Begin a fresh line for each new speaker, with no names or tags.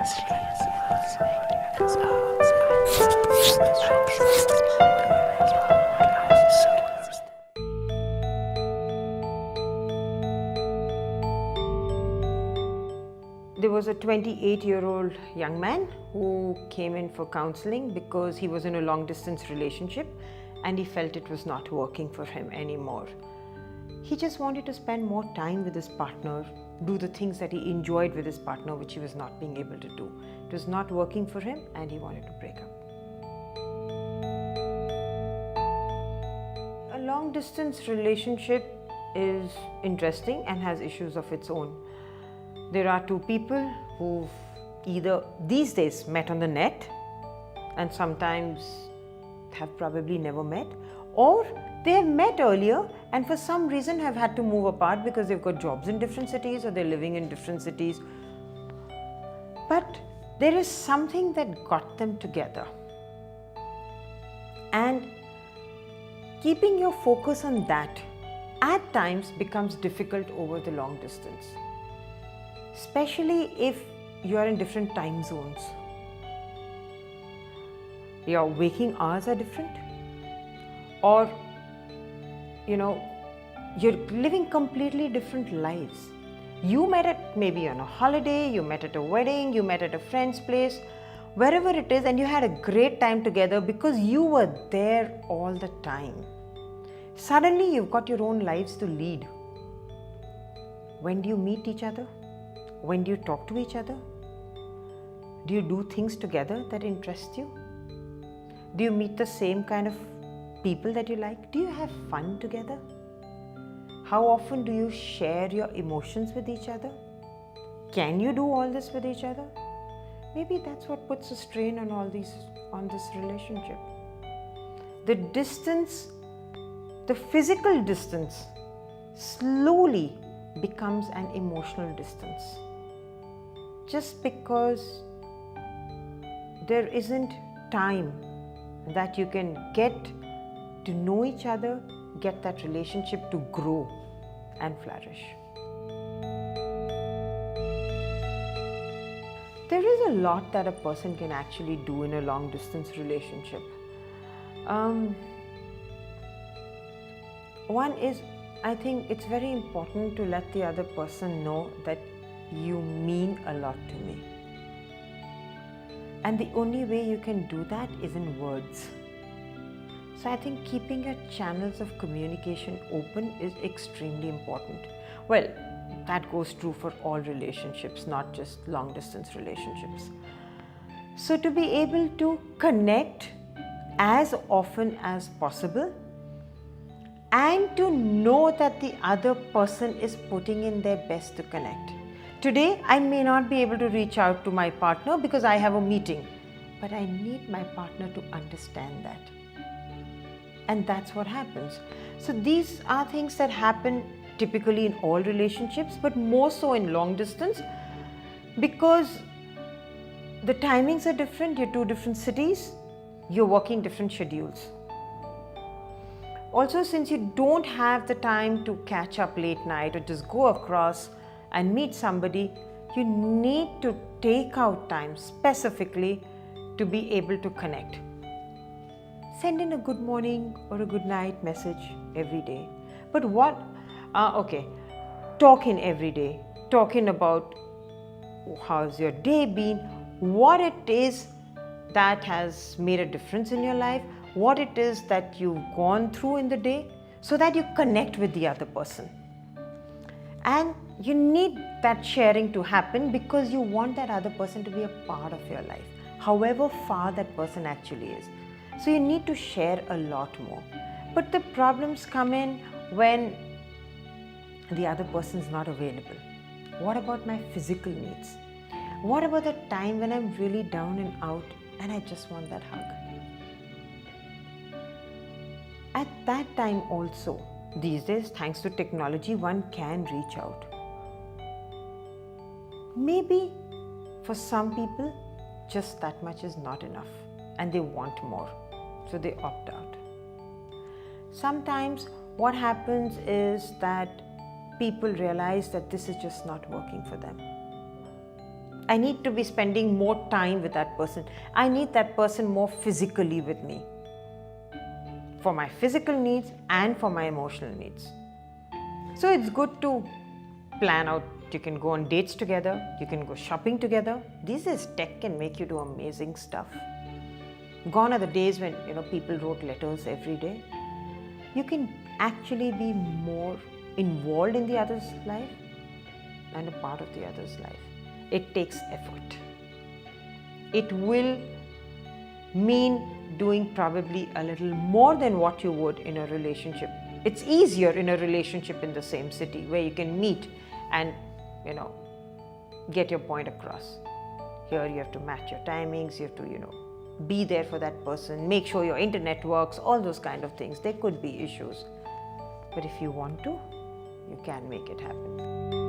There was a 28-year-old young man who came in for counseling because he was in a long-distance relationship and he felt it was not working for him anymore. He just wanted to spend more time with his partner, do the things that he enjoyed with his partner, which he was not being able to do. It was not working for him and he wanted to break up. A long-distance relationship is interesting and has issues of its own. There are two people who've either these days met on the net and sometimes have probably never met, or they have met earlier and for some reason have had to move apart because they've got jobs in different cities or they're living in different cities. But there is something that got them together. And keeping your focus on that at times becomes difficult over the long distance. Especially if you are in different time zones. Your waking hours are different, or you're living completely different lives. You met at maybe on a holiday, you met at a wedding, you met at a friend's place, wherever it is, and you had a great time together because you were there all the time. Suddenly you've got your own lives to lead. When do you meet each other? When do you talk to each other? Do you do things together that interest you? Do you meet the same kind of people that you like? Do you have fun together? How often do you share your emotions with each other? Can you do all this with each other? Maybe that's what puts a strain on this relationship. The distance, the physical distance, slowly becomes an emotional distance. Just because there isn't time that you can get to know each other, get that relationship to grow and flourish. There is a lot that a person can actually do in a long distance relationship. One is, I think it's very important to let the other person know that you mean a lot to me. And the only way you can do that is in words. So I think keeping your channels of communication open is extremely important. Well, that goes true for all relationships, not just long distance relationships. So to be able to connect as often as possible and to know that the other person is putting in their best to connect. Today, I may not be able to reach out to my partner because I have a meeting, but I need my partner to understand that. And that's what happens. So these are things that happen typically in all relationships, but more so in long distance because the timings are different, you're two different cities, you're working different schedules. Also, since you don't have the time to catch up late night or just go across and meet somebody, you need to take out time specifically to be able to connect. Send in a good morning or a good night message every day. But talking every day, talking about how's your day been, what it is that has made a difference in your life, what it is that you've gone through in the day, so that you connect with the other person. And you need that sharing to happen because you want that other person to be a part of your life, however far that person actually is. So you need to share a lot more. But the problems come in when the other person is not available. What about my physical needs? What about the time when I'm really down and out and I just want that hug? At that time also, these days, thanks to technology, one can reach out. Maybe for some people, just that much is not enough and they want more, so they opt out. Sometimes what happens is that people realize that this is just not working for them I need to be spending more time with that person. I need that person more physically with me, for my physical needs and for my emotional needs. So it's good to plan out. You can go on dates together, you can go shopping together. These days tech can make you do amazing stuff. Gone are the days when people wrote letters every day. You can actually be more involved in the other's life and a part of the other's life. It takes effort. It will mean doing probably a little more than what you would in a relationship. It's easier in a relationship in the same city where you can meet and get your point across. Here you have to match your timings, you have to be there for that person, make sure your internet works, all those kind of things. There could be issues, but if you want to, you can make it happen.